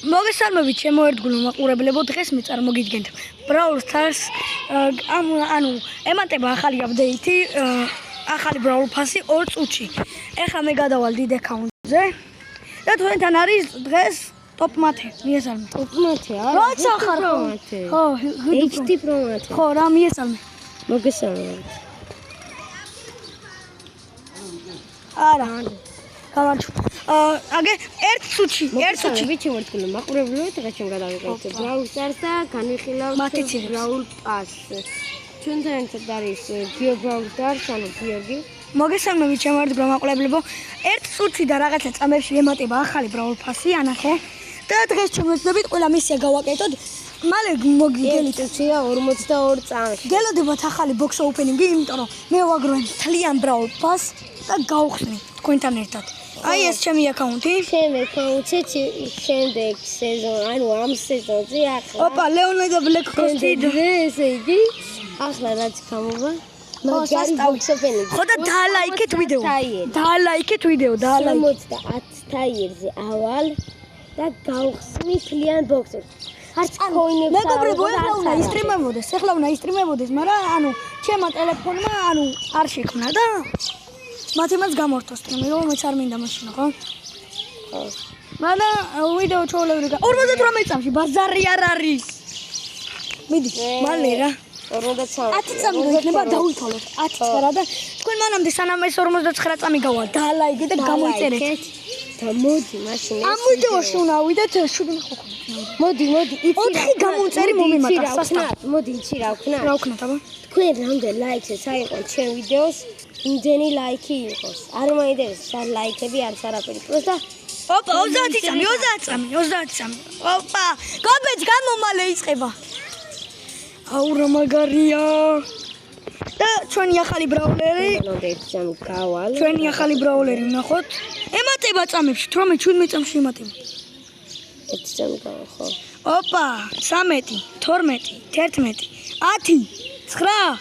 მოგესალმებით ჩემო ერთგულო მაყურებლებო, დღეს მე წარმოგიდგენთ Brawl Stars ანუ ემატება ახალი აპდეიტი, ახალი Brawl Pass-ი 2 წუთში. ეხლა მე გადავალ დიდ აკაუნტზე და თქვენთან არის დღეს Top Mate, მიესალმე. Top Mate, არა. როცა ხარ? ხო, HD Pro Mate. ხო, რა მიესალმე. მოგესალმებით. არა. გამარჯობა. აგე 1 წუთში, 1 წუთში. ვიცი მორთქულო მაყურებლებო, დღეს ჩვენ გადავიყავით Brawl Stars და განვიხილავთ Brawl Pass. ჩვენთან ერთად არის Geo Brawl Stars, ანუ გიორგი. მოგესალმებით ჩემო ერთგულო მაყურებლებო, 1 წუთში და რაღაცა წამებში ემატება ახალი Brawl Pass-ი, ანახე. და დღეს ჩვენ ვეცდებით ყველა მისია გავაკეთოთ. მალე მოგიგელით 42 წამში. გელოდებათ ახალი box opening-ი, იმიტომ რომ მე ვაგროვებ თლიან Brawl Pass და გავხსნი თქვენთან ერთად. აი ეს ჩემი აკაუნტი. ჩემი აკაუნტი შემდეგ სეზონ, ანუ ამ სეზონზე ახლა. ოპა, Leona და Black Coast-ი ესე იგი, ახლა რაც გამოვა. მაგარი box opening. ხო და დაალაიქეთ ვიდეო. დაალაიქეთ ვიდეო, დაალაიქეთ. 70 ტაიერზე ავალ და გავხსნი თლიან box-ებს. არც coin-ებს მეგობრებო, ეხლა უნდა ისტრიმებოდეს, მაგრამ ანუ ჩემმა ტელეფონმა ანუ არ შექმნა და მათემაც გამორთო სტრიმი, რომ მეც არ მინდა მაშინ, ხო? ხო. მაგრამ ვიდეო ჩაოლევრი 58 წამში ბაზარი არ არის. მიდი, მალე რა. 10 წამი იქნება დავითვალოთ. 10 და თქვენ მანამდე სანამ ეს 59 წამი გავა, დაალაიქე და გამოიწერეთ. და მოდი მაშინ ამ ვიდეოში უნდა ავიდეთ 7 ხო. მოდი, იცი რა. 4 გამომწერი მომიმატა სასტავ. მოდი, იცი რა ვქნა. რა ვქნათ აბა? თქვენ რამდენ ლაიქს აიღოთ ჩემ ვიდეოს, იმდენი ლაიქი იყოს. არ მაინტერესებს რა ლაიქები არის არაფერი. პროსტა ოპა, 30 წამი. ოპა, გაბეჭ გამომალე იწყება. აუ რა მაგარია. და ჩვენი ახალი ბრაულერი, ჩვენი ახალი ბრაულერი ვნახოთ. ემატება წამებში, 17 წამში ემატება. 1 წამი გავა, ხო. ოპა, 13, 12, 11, 10, 9, 8,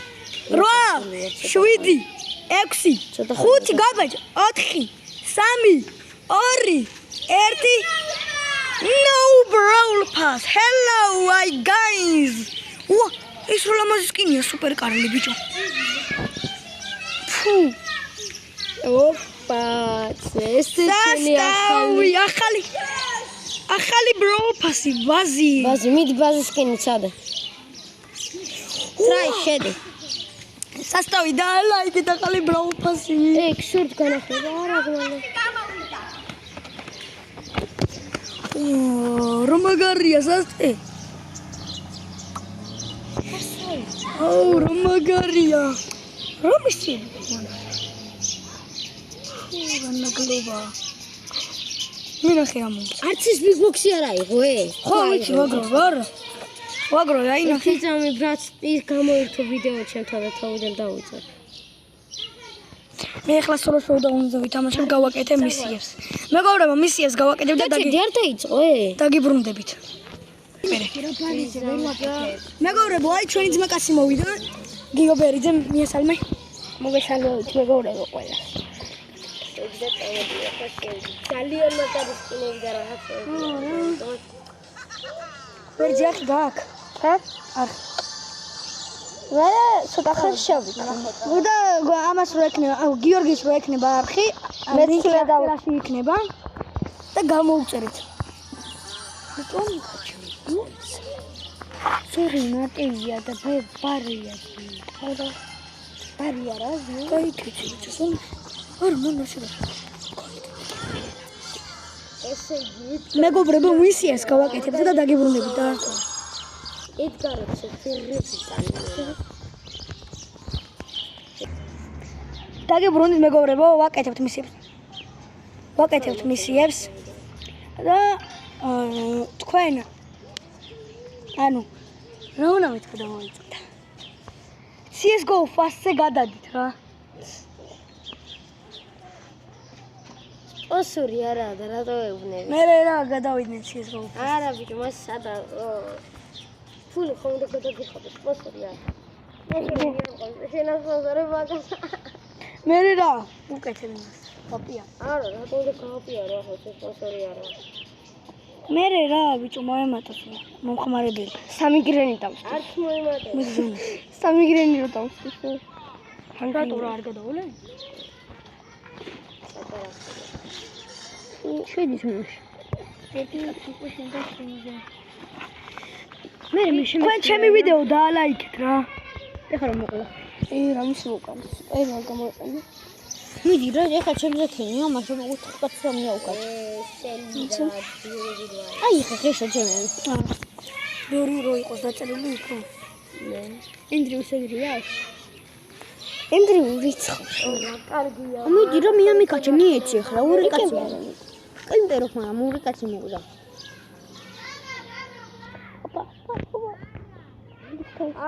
7, 6, 5 გაბეჭ, 4, 3, 2, 1. No Brawl Pass. Hello, hi guys. Ვა, ეს რა ლამაზი სკინია, სუპერ კარლი ბიჭო. ფუ. ოპა, ეს ჩვენი ახალი Brawl Pass-ი, ბაზი. მიდი ბაზის სკინი წადა. ტრაი შედი. სასტავი და ლაიქე და ახალი Brawl Pass-ი. ეგ შურთ განახლება, არა გვალე. რა მაგარია სასტე. აუ რა მაგარია. რა მისცემ? განაგლობა. მირახე ამო. არც ის big box-ი არ აიღო, ხო, ვიცი, ვაგრო, აი ნახე. ფიძამი ბრაც ის გამოირთო ვიდეო ჩემთან და თავიდან დავუწერ. მე ახლა solo showdown-ზე ვითამაშებ, გავაკეთე მისიებს. მეგობრებო, მისიებს გავაკეთებ და არ დაიწყო, დაგიბრუნდებით. მეგობრებო, აი ჩვენი ძმაკაცი მოვიდა. გიობერიძე, მიესალმე. მოგესალმებით მეგობრებო ყველა. ძალიან მაგარი სკინები და რაღაცა. ვერძი ახი გააკ. ხა? არ. მე ცოტა ხანშავი. და ამას რო ექნება, გიორგის რო ექნება არხი, მე თქლა დავაში იქნება და გამოვწერეთ. სორი, ნატევია და ბარია. ხოდა ბარია რა? გაიქეჩი, წესო. არ მონაშრა. ესე იგი, მეგობრებო, მისიას გავაკეთებთ და დაგიბრუნდებით და არ თქო. ედგარებს ფერრეცი წანა. დაგიბრუნდით მეგობრებო, ვაკეთებთ მისიებს. და თქვენ ანუ რა უნდა მეთქვა დავაიწყოთ. CS:GO fast-ზე გადადით რა. ოსური არა და რატო ეუბნები? მე რა გადავიდნენ CS:GO. არა ბიჭო, მას სადა ფული ხომ და გადაგიხადეთ, ოსური არა. შენასწორე მაგას. მე რა უკეთებ იმას. პაპია. არა, რატო და გავაპიარო ახლა სპონსორი არა. მე რა ბიჭო მოემატოს მომხმარებელი. სამი გრენი დავსტი. არც მოემატე. მიგზუნე. სამი გრენი რო დავსტი. რატო რა არ გადავალე? შედის მოში. თქვენ ჩემი ვიდეო დაალაიქეთ რა. ეხლა რომ მოყლა. რამის მოკავს. რა გამოიყენე. მიდი რა ეხლა ჩემზე თენია, მაშინ უთხ კაცს რომ მიაუკაც. აი ხა ხეშა ჩემი. ბევრი რო იყოს დაწერილი უფრო. ენდრიუს ეგრეა. ენდრიუ რიცხავს. კარგია. მიდი რა მიამიკაჩე მიეცი ხლა ორი კაცი. კენტერო ხმა ორი კაცი მოვიდა.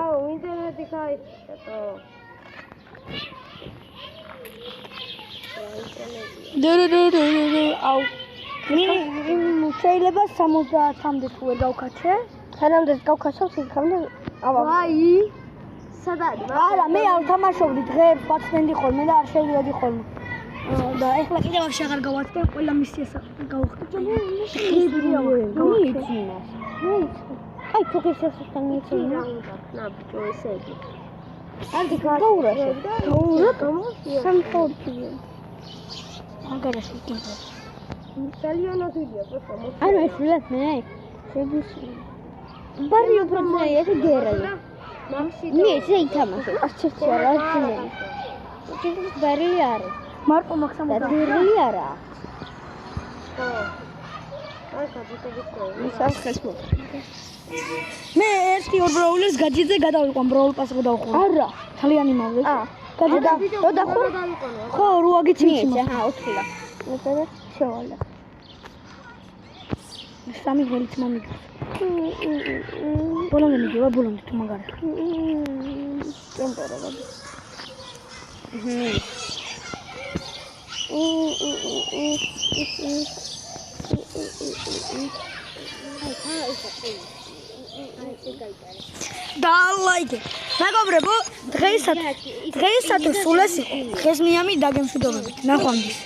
აუ, ინტერნეტი გაიწესო. აუ. შეიძლება 70-მდე თუ ვერ გავქაჩე? სანამდე გავქაშავ იქამდე ვაი. სად არის? არა, მე არ თამაშობდი დღეებს ვაცდენდი ხოლმე და არ შევიდოდი ხოლმე. და ეხლა კიდევ აღარ აღარ გავაცდე, ყველა მისიას გავხდი. მიეცინა. აი ფოკუსებთან მიეცინა. რა ბიჭო ესე იგი. არდი გაურაშე. სამხორცია. მაგარაში კიდე. ძალიან ოდია პოსტა. ანუ ეს ლეფნე. შედის. ბარიო პროცესი ეს გერაი. მაქსი მე შეითამაშე. ასეთი არა ძინე. ეს ბარი არის. მარკო მაქსიმუმ ბარი არა. ხო. აი კაპიტალისტო. ის ახეს მო. მე ერთი ორ ბროულერს გაჯიძე გადავიყვან ბროულ პასს გადავხურე. არა. ძალიან იმავე. გაჯდა. და ხო? ხო, რო აგიცინი. აჰა, ოთხილა. მე შევალა. სამი გველით მომიგეს. ბოლომდე მიგება, ბოლომდე თუ მაგარი. ტემპერა გადი. დაალაიქე. მეგობრებო, დღეისათვის სულ ეს იყო. დღეს მიამი დაგემშვიდობებით. ნახვამდის.